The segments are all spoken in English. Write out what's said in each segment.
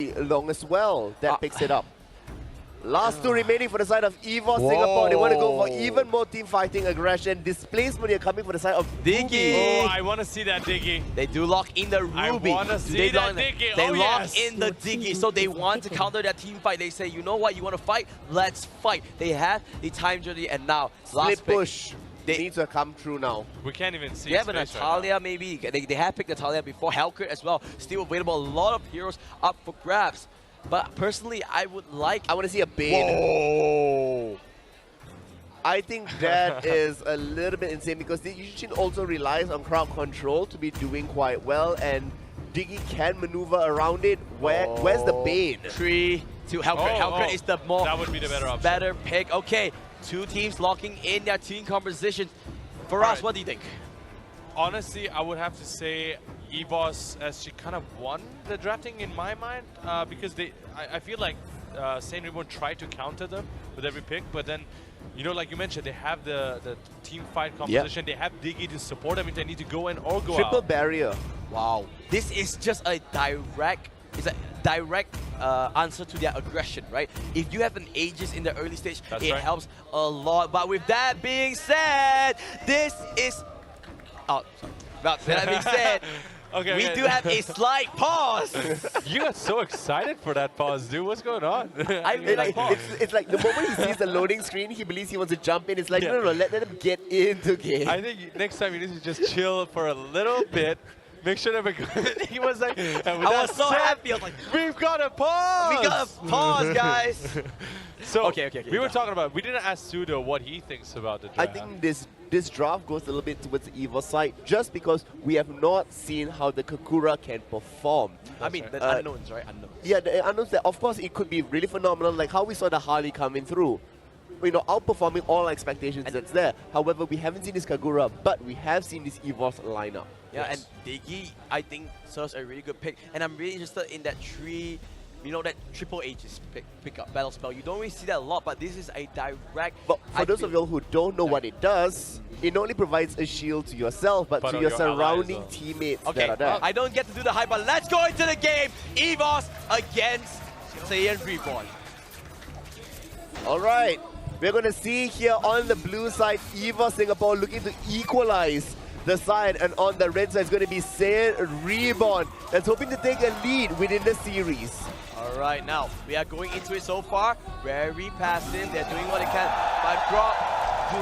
long as well that picks it up. Last two remaining for the side of Evos Singapore. They want to go for even more team fighting aggression. Displacement here coming for the side of Diggy. Oh, I want to see that Diggy. They do lock in the Ruby. I want to see that Diggy. They lock yes. in the Diggy, so they want to counter that team fight. They say, you know what, you want to fight? Let's fight. They have the time journey, and now split push. They need to come through now. We can't even see. They have a Natalia, right, maybe. They have picked Natalia before. Hellcat as well. Still available. A lot of heroes up for grabs. But personally, I want to see a Bane. Whoa! I think that is a little bit insane because the Yushin also relies on crowd control to be doing quite well, and Diggy can maneuver around it. Where's the Bane? 3 to Hellcat. Hellcat is the more that would be the better option. Better pick. Okay, two teams locking in their team composition. For us, what do you think? Honestly, I would have to say Evos SG kind of won the drafting in my mind because I feel like Saiyan Reborn tried to counter them with every pick, but then, you know, like you mentioned, they have the team fight composition. They have Diggy to support them if they need to go in or go Triple out. barrier. Wow, this is just a direct. It's a direct answer to their aggression, right? If you have an Aegis in the early stage, it helps a lot. But with that being said, this is. Oh, sorry. But that being said, we do have a slight pause. You got so excited for that pause, dude. What's going on? I really like pause. It's like the moment he sees the loading screen, he believes he wants to jump in. It's like, no, let him get into game. I think next time you need to just chill for a little bit. Make sure that we're good. He was like, I was so happy. I was like, we've got a pause. We got a pause, guys. So okay, we were talking about. We didn't ask Sudo what he thinks about the draft. I think this draft goes a little bit towards the Evil side just because we have not seen how the Kakura can perform. I mean, the unknowns, right? Unknowns. Yeah, the unknowns. That of course it could be really phenomenal, like how we saw the Harley coming through. You know, outperforming all expectations that's there. However, we haven't seen this Kagura, but we have seen this Evos lineup. Yeah, and Diggy, I think, serves a really good pick. And I'm really interested in that that triple Aegis pick up battle spell. You don't really see that a lot, but this is a direct. But for those of you who don't know what it does, it not only provides a shield to yourself, but to your surrounding teammates that are there. I don't get to do the hype, but let's go into the game. Evos against Saiyan Reborn. All right. We're going to see here on the blue side, Evos Singapore looking to equalize the side, and on the red side is going to be Saiyan Reborn that's hoping to take a lead within the series. All right, now we are going into it so far. Very passive. They're doing what they can. But Grok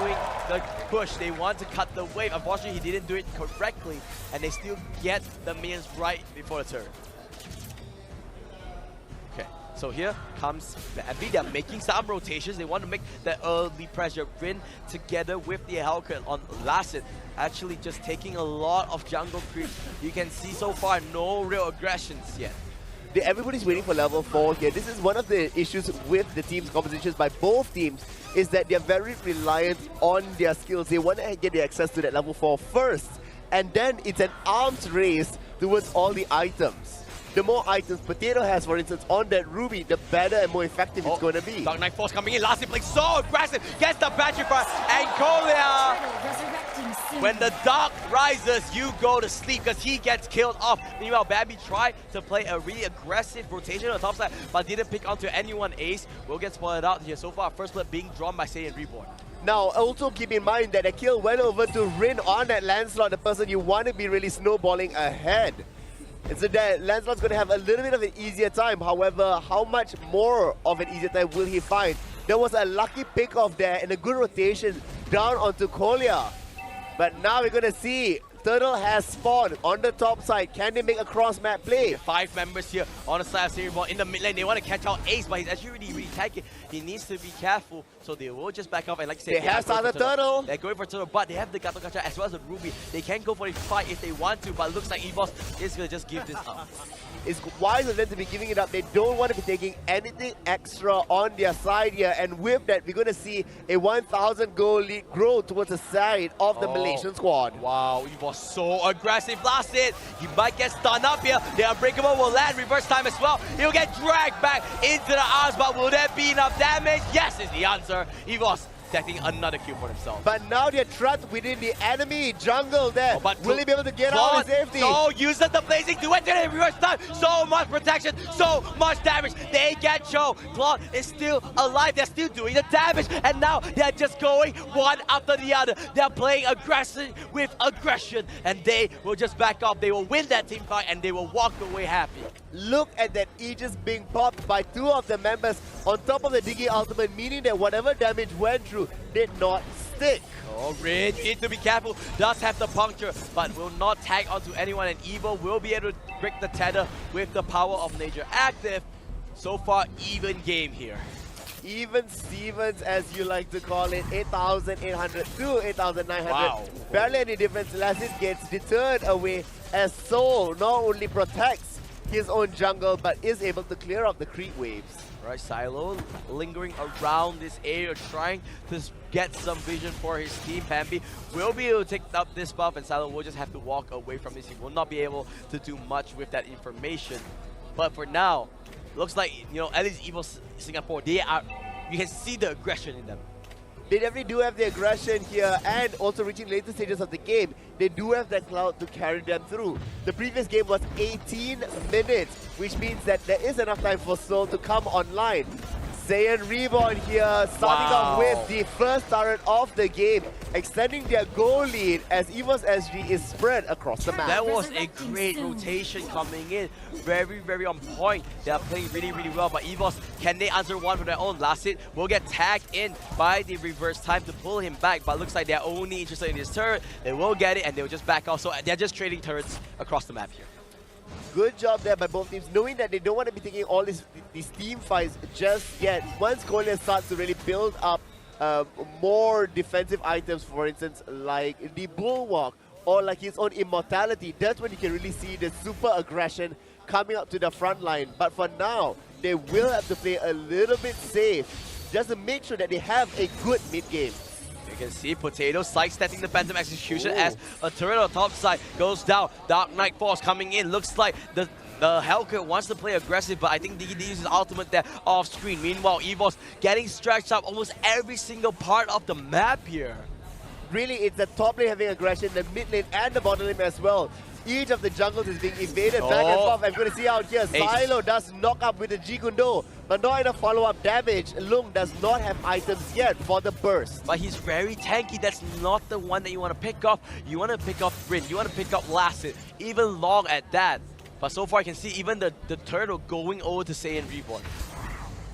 doing the push. They want to cut the wave. Unfortunately, he didn't do it correctly, and they still get the minions right before the turn. So here comes Babby. They're making some rotations. They want to make the early pressure win together with the Hellcat on Lasset. Actually just taking a lot of jungle creeps. You can see so far no real aggressions yet. Everybody's waiting for level 4 here. This is one of the issues with the team's compositions by both teams, is that they're very reliant on their skills. They want to get the access to that level 4 first, and then it's an arms race towards all the items. The more items Potato has, for instance, on that Ruby, the better and more effective it's going to be. Dark Knight Force coming in. Lassie playing so aggressive. Gets the battery fire. And Kolia, when the dark rises, you go to sleep because he gets killed off. Meanwhile, Babby tried to play a really aggressive rotation on the top side, but didn't pick onto anyone ace. Will get spotted out here. So far, first blood being drawn by Saiyan Reborn. Now, also keep in mind that a kill went over to Rin on that Lancelot, the person you want to be really snowballing ahead. And so that Lancelot's going to have a little bit of an easier time. However, how much more of an easier time will he find? There was a lucky pick-off there and a good rotation down onto Kolia. But now we're going to see Turtle has spawned on the top side. Can they make a cross-map play? 5 members here on the side of Saiyan Reborn in the mid lane. They want to catch out Ace, but he's actually really tanky. He needs to be careful, so they will just back off. And like I said, they have started Turtle. They're going for Turtle, but they have the Gato Gacha as well as the Ruby. They can go for a fight if they want to, but it looks like Evos is going to just give this up. It's wise of them to be giving it up. They don't want to be taking anything extra on their side here. And with that, we're going to see a 1,000 goal lead grow towards the side of the Malaysian squad. Wow, he was so aggressive. Last hit, he might get stunned up here. The Unbreakable will land reverse time as well. He'll get dragged back into the arms, but will there be enough damage? Yes is the answer. Evos getting another kill for themselves. But now they're trapped within the enemy jungle there. Oh, but will he be able to get out with safety? So uses the blazing duet to the reverse time. So much protection, so much damage. They get show. Claude is still alive. They're still doing the damage. And now they're just going one after the other. They're playing aggression with aggression. And they will just back up. They will win that team fight and they will walk away happy. Look at that Aegis being popped by 2 of the members on top of the Diggy ultimate, meaning that whatever damage went through did not stick. Oh, Rin, you need to be careful. Does have the puncture, but will not tag onto anyone. And Evo will be able to break the tether with the power of nature active. So far, even game here. Even Stevens, as you like to call it, 8,800 to 8,900. Wow. Barely any difference. Lassit gets deterred away as Soul not only protects his own jungle, but is able to clear up the creep waves. Right, Silo lingering around this area, trying to get some vision for his team. Pambi will be able to take up this buff, and Silo will just have to walk away from this. He will not be able to do much with that information. But for now, looks like, you know, at least Evos Singapore, they are, you can see the aggression in them. They definitely do have the aggression here, and also reaching later stages of the game, they do have that cloud to carry them through. The previous game was 18 minutes, which means that there is enough time for Soul to come online. Saiyan Reborn here, starting off with the first turret of the game, extending their goal lead as Evos SG is spread across the map. That was a great rotation coming in. Very, very on point. They are playing really, really well. But Evos, can they answer one for their own? Lassit will get tagged in by the reverse time to pull him back. But looks like they're only interested in this turret. They will get it and they'll just back off. So they're just trading turrets across the map here. Good job there by both teams, knowing that they don't want to be taking all these team fights just yet. Once Kolia starts to really build up more defensive items, for instance, like the Bulwark or like his own immortality, that's when you can really see the super aggression coming up to the front line. But for now, they will have to play a little bit safe just to make sure that they have a good mid game. You can see Potato sidestepping the Phantom Execution as a turret on top side goes down. Dark Knight Force coming in. Looks like the Hellcat wants to play aggressive, but I think he uses his ultimate there off screen. Meanwhile, Evos getting stretched up almost every single part of the map here. Really, it's the top lane having aggression, the mid lane and the bottom lane as well. Each of the jungles is being evaded back and forth. I'm going to see out here, Silo does knock up with the Jigundo, but not enough follow-up damage. Lung does not have items yet for the burst. But he's very tanky. That's not the one that you want to pick off. You want to pick off Rin. You want to pick up Lassit. Even Long at that. But so far, I can see even the turtle going over to Saiyan Reborn.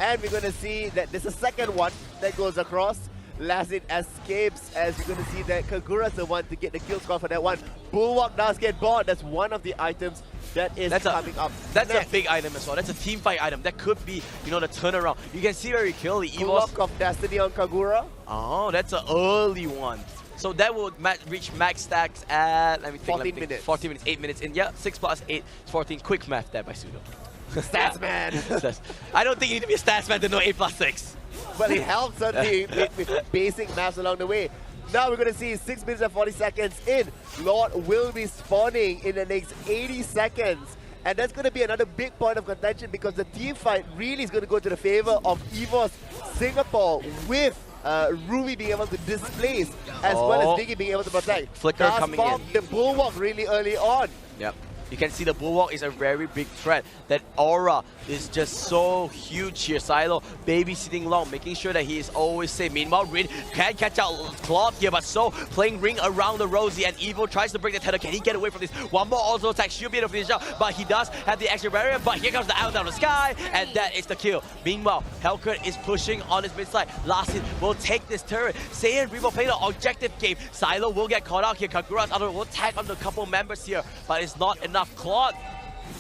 And we're going to see that there's a second one that goes across. Lassit escapes as you're going to see that Kagura's the one to get the kill score for that one. Bulwark does get bought. That's one of the items that is coming up. That's a big item as well. That's a team fight item. That could be, you know, the turnaround. You can see very clearly. Evos of Destiny on Kagura. Oh, that's an early one. So that will reach max stacks at, let me think, 14 minutes. 14 minutes, 8 minutes in. Yeah, 6 plus 8 is 14. Quick math there by Sudo. Stats man. I don't think you need to be a stats man to know 8 plus 6. But it helps certainly with basic maths along the way. Now we're going to see 6 minutes and 40 seconds in. Lord will be spawning in the next 80 seconds. And that's going to be another big point of contention because the team fight really is going to go to the favor of Evos Singapore with Ruby being able to displace as well as Diggy being able to protect. Flicker coming in. The Bulwark really early on. Yep. You can see the Bulwark is a very big threat. That aura is just so huge here. Silo babysitting Long, making sure that he is always safe. Meanwhile, Rin can catch out Claude here, but so playing ring around the Rosie, and Evo tries to break the tether. Can he get away from this? One more auto attack, should be able to finish out, but he does have the extra barrier, but here comes the out down the sky, and that is the kill. Meanwhile, Hellcat is pushing on his mid side. Lassit will take this turret. Saiyan Reborn playing the objective game. Silo will get caught out here. Kagura's other will tag on the couple members here, but it's not enough. Claude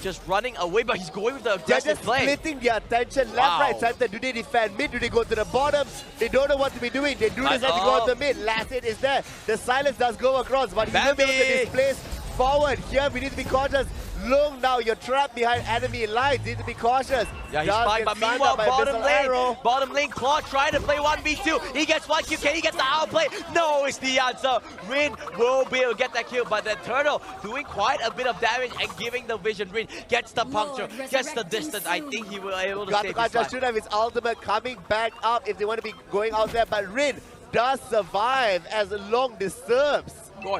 just running away, but he's going with the aggressive play. They're just splitting their attention left, right, center. Do they defend mid? Do they go to the bottom? They don't know what to be doing. They do decide to go to mid. Lassit is there. The silence does go across, but he will be able to displace forward. Here we need to be cautious. Lung, now you're trapped behind enemy lines. Need to be cautious. Yeah, he's fine, but meanwhile, bottom lane, Claude trying to play 1v2. He gets 1 kill. Can he get the outplay? No, it's the answer. Rin will be able to get that kill, but the turtle doing quite a bit of damage and giving the vision. Rin gets the puncture, gets the distance. I think he will be able to save his life. Should have his ultimate coming back up if they want to be going out there, but Rin does survive as Long disturbs.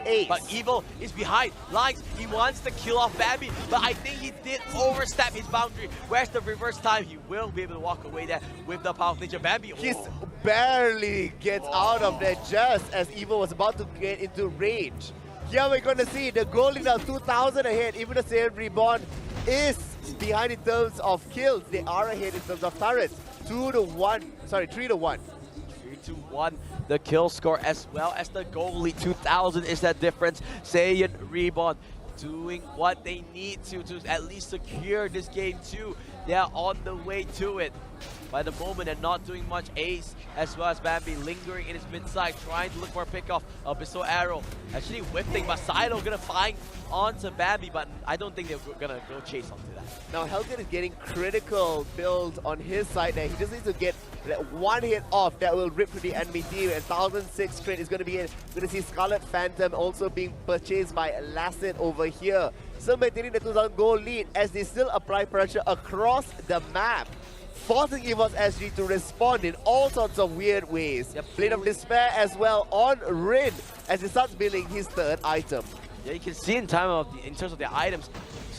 Ace. But Evil is behind lines. He wants to kill off Bambi, but I think he did overstep his boundary. Where's the reverse time? He will be able to walk away there with the power of Ninja Bambi. He barely gets out of there just as Evil was about to get into range. Here we're going to see the goal lead now 2,000 ahead. Even the Saiyan Reborn is behind in terms of kills. They are ahead in terms of turrets. 3-1. 3-1, the kill score as well as the goal lead. 2,000 is that difference. Saiyan Reborn doing what they need to at least secure this game too. They are on the way to it. By the moment, they're not doing much. Ace as well as Bambi lingering in his mid side, trying to look for a pickoff. Abyssal Arrow actually whiffing, but Silo gonna find onto Bambi, but I don't think they're gonna go chase onto that. Now Helgen is getting critical build on his side there. He just needs to get that one hit off that will rip to the enemy team, and 1,006 trade is going to be in. We're going to see Scarlet Phantom also being purchased by Lasset over here. Still maintaining the 2,000 goal lead as they still apply pressure across the map, forcing Evos SG to respond in all sorts of weird ways. Blade of Despair as well on Rin as he starts building his third item. Yeah, you can see in terms of the items,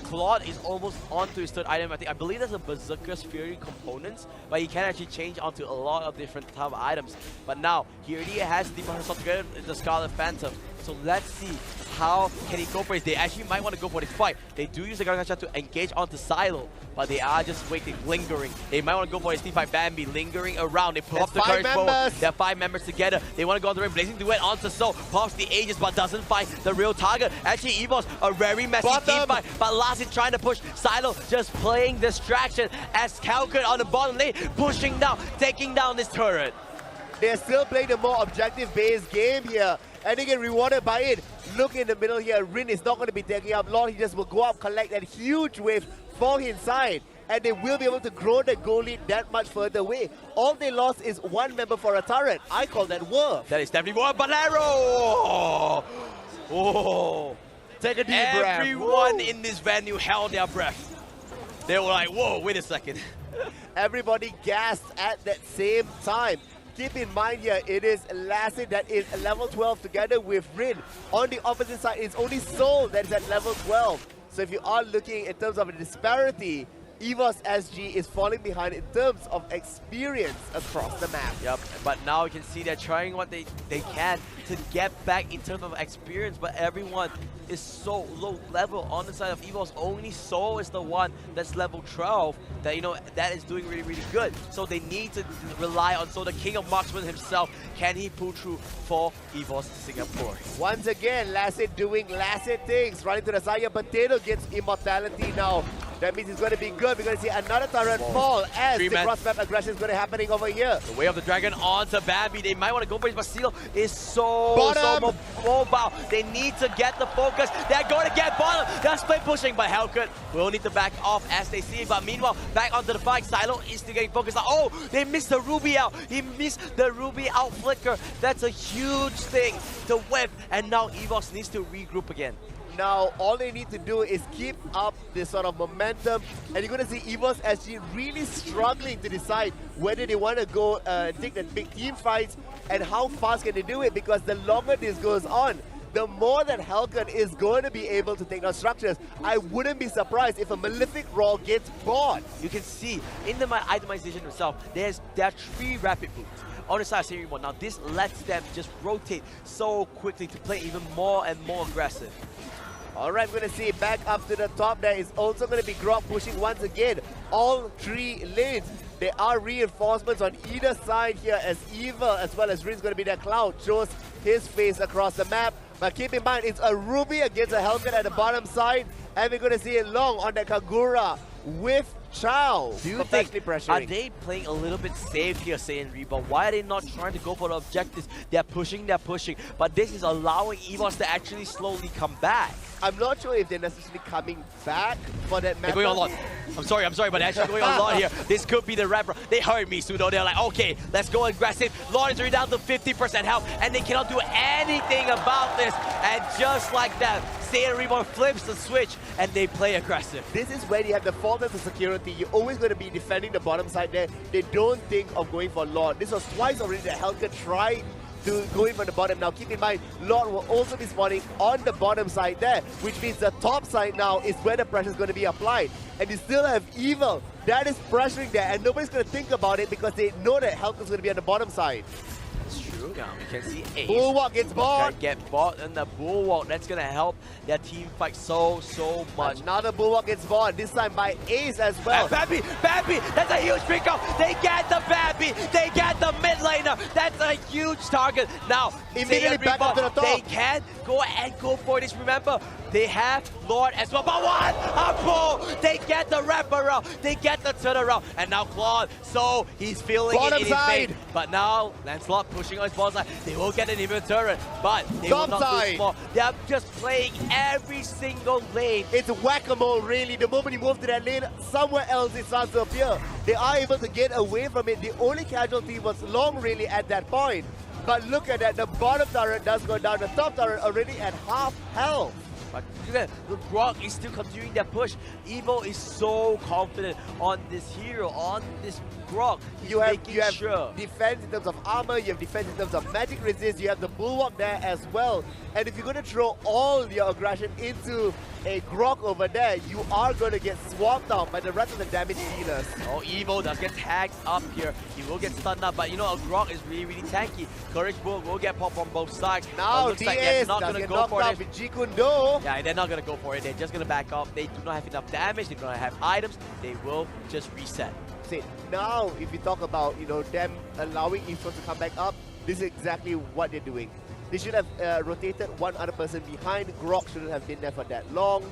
Claude is almost onto his third item. I believe there's a Berserker's Fury components, but he can actually change onto a lot of different type of items. But now, he already has the herself together with the Scarlet Phantom. So let's see how can he go for it. They actually might want to go for this fight. They do use the Gargantua to engage onto Silo, but they are just waiting, lingering. They might want to go for his T5 Bambi, lingering around. They pull off the courage forward. There are 5 members together. They want to go on the ring. Blazing Duet onto Soul. Pops the Aegis, but doesn't find the real target. Actually, Evos, a very messy team fight, but Last is trying to push. Silo just playing distraction as Calcutta on the bottom lane, pushing down, taking down this turret. They're still playing the more objective-based game here, and they get rewarded by it. Look in the middle here, Rin is not going to be taking up Lord. He just will go up, collect that huge wave, fall inside, and they will be able to grow the goal lead that much further away. All they lost is 1 member for a turret. I call that worth. That is definitely worth, but arrow! Oh. Take a deep breath. Everyone in this venue held their breath. They were like, whoa, wait a second. Everybody gasped at that same time. Keep in mind here, it is Lassie that is level 12 together with Rin. On the opposite side, it's only Soul that is at level 12. So if you are looking in terms of a disparity, Evos SG is falling behind in terms of experience across the map. Yep, but now you can see they're trying what they can to get back in terms of experience, but everyone is so low level on the side of Evos. Only Soul is the one that's level 12 that, you know, that is doing really, really good. So they need to rely on Soul, the king of marksman himself. Can he pull through for Evos Singapore? Once again, Lasset doing Lasset things. Running to the side here, Potato gets immortality now. That means it's going to be good. We're going to see another turret fall as the cross-map aggression is going to be happening over here. The Way of the Dragon onto Bambi. They might want to go for it, but Seal is so mobile. They need to get the focus. They're going to get bottom. They're split pushing, but Hellcut will need to back off as they see it. But meanwhile, back onto the fight. Silo is still getting focused. Oh, they missed the Ruby out. He missed the Ruby out flicker. That's a huge thing to whip. And now Evos needs to regroup again. Now, all they need to do is keep up this sort of momentum, and you're going to see Evos SG really struggling to decide whether they want to go take the big team fights and how fast can they do it, because the longer this goes on, the more that Helgen is going to be able to take down structures. I wouldn't be surprised if a Malefic Roar gets bought. You can see in the itemization itself, there are 3 rapid boots on the side of Saiyan Reborn. Now this lets them just rotate so quickly to play even more and more aggressive. Alright, we're going to see back up to the top. There is also going to be Grok pushing once again all 3 lanes. There are reinforcements on either side here as Evil as well as Rin's going to be there. Cloud shows his face across the map. But keep in mind, it's a Ruby against a Helgen at the bottom side. And we're going to see it long on the Kagura with Chow. Do you think, are they playing a little bit safe here, Saiyan Reborn? Why are they not trying to go for the objectives? They're pushing. But this is allowing Evos to actually slowly come back. I'm not sure if they're necessarily coming back for that map. They're going a lot. I'm sorry, but they're actually going a lot here. This could be the rapper. They heard me, Sudo. They're like, okay, let's go aggressive. Lawrence is already down to 50% health, and they cannot do anything about this. And just like that, Saiyan Reborn flips the switch, and they play aggressive. This is where you have the fault as a security. You're always going to be defending the bottom side there. They don't think of going for Lord. This was twice already that Helgen tried going from the bottom. Now keep in mind, Lord will also be spawning on the bottom side there, which means the top side now is where the pressure is going to be applied. And you still have Evil that is pressuring there, and nobody's going to think about it because they know that health is going to be on the bottom side. That's true. Now we can see Ace. Bulwark gets bought. Get bought in the Bulwark. That's gonna help their team fight so much. Another Bulwark gets bought, this time by Ace as well. And Babby, that's a huge pick up. They get the Babby. They get the mid laner. That's a huge target. Now, immediately back up to the top. They can go for this. Remember, they have Lord as well. But what? A pull! They get the wraparound. They get the turnaround. And now Claude, so he's feeling bottom it in side. his vein. But now, Lancelot pushing on his bottom side. They will get an even turret, but they top will not side. lose more. They are just playing every single lane. It's whack-a-mole, really. The moment you move to that lane, somewhere else it starts to appear. They are able to get away from it. The only casualty was Long, really, at that point. But look at that, the bottom turret does go down. The top turret already at half health. But the Grok is still continuing their push. Evo is so confident on this hero, on this Grok. You have sure. defense in terms of armor, you have defense in terms of magic resist, you have the Bulwark there as well. And if you're going to throw all your aggression into a Grok over there, you are going to get swamped out by the rest of the damage dealers. Oh, Evo does get tagged up here. He will get stunned up, but you know, a Grok is really tanky. Courage Bull will get popped from both sides. Now, looks like they're not going to go for it. With Jikundo. Yeah, they're not going to go for it. They're just going to back off. They do not have enough damage. They do not have items. They will just reset. Now, if you talk about, you know, them allowing Evos to come back up, this is exactly what they're doing. They should have rotated one other person behind. Grok shouldn't have been there for that long.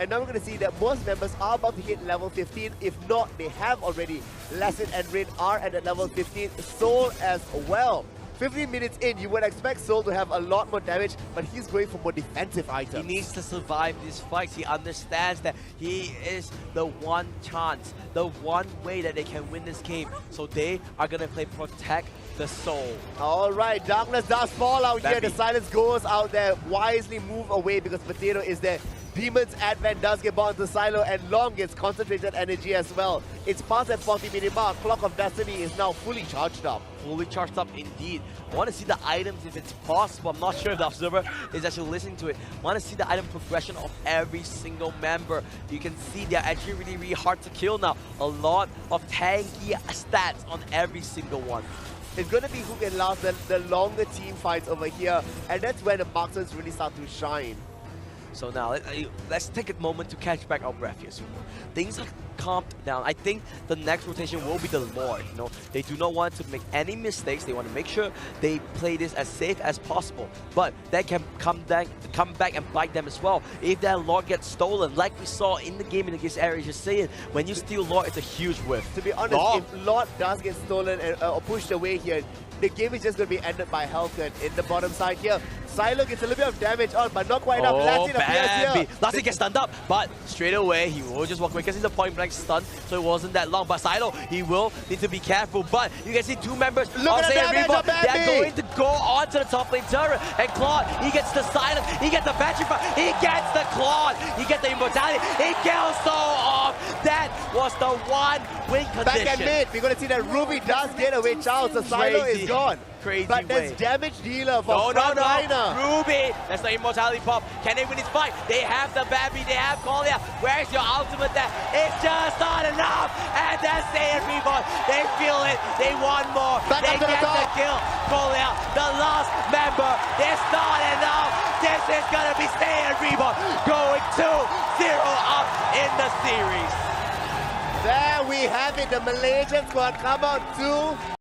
And now we're going to see that most members are about to hit level 15. If not, they have already. Lasset and Rain are at that level 15. Soul as well. 15 minutes in, you would expect Soul to have a lot more damage, but he's going for more defensive items. He needs to survive these fights. He understands that he is the one chance, the one way that they can win this game. So they are going to play Protect the Soul. All right, darkness does fall out here. Babby. The silence goes out there. Wisely move away because Potato is there. Demon's Advent does get bought into Silo, and Long gets concentrated energy as well. It's past that 40-minute mark. Clock of Destiny is now fully charged up. Fully charged up indeed. I want to see the items if it's possible. I'm not sure if the observer is actually listening to it. I want to see the item progression of every single member. You can see they're actually really hard to kill now. A lot of tanky stats on every single one. It's going to be who can last the longer team fights over here, and that's where the marksmen really start to shine. So now, let's take a moment to catch back our breath here. Things have calmed down. I think the next rotation will be the Lord. You know, they do not want to make any mistakes. They want to make sure they play this as safe as possible. But that can come back and bite them as well. If that Lord gets stolen, like we saw in the game against Area, just saying, when you steal Lord, it's a huge whiff. To be honest, if Lord does get stolen or pushed away here, the game is just going to be ended by Halcon in the bottom side here. Silo gets a little bit of damage on, but not quite enough. Lassie appears here. Lassie gets stunned up, but straight away he will just walk away because he's a point-blank stun, so it wasn't that long. But Silo, he will need to be careful. But you can see two members of Saiyan Reborn. They're going to go onto the top lane turret. And Claude, he gets the silence, he gets the battery fire, he gets the Claude, he gets the immortality, he kills Soul off. That was the one win condition. Back at mid, we're going to see that Ruby does get away. Charles, the Silo is gone. Crazy but there's damage dealer for No. Ruby, that's the immortality pop. Can they win this fight? They have the Babby, they have Kolia. Where's your ultimate there? It's just not enough. And that's Saiyan Reborn. They feel it. They want more. They get the kill. Kolia, the last member. It's not enough. This is going to be Saiyan Reborn going 2-0 up in the series. There we have it. The Malaysian squad come out 2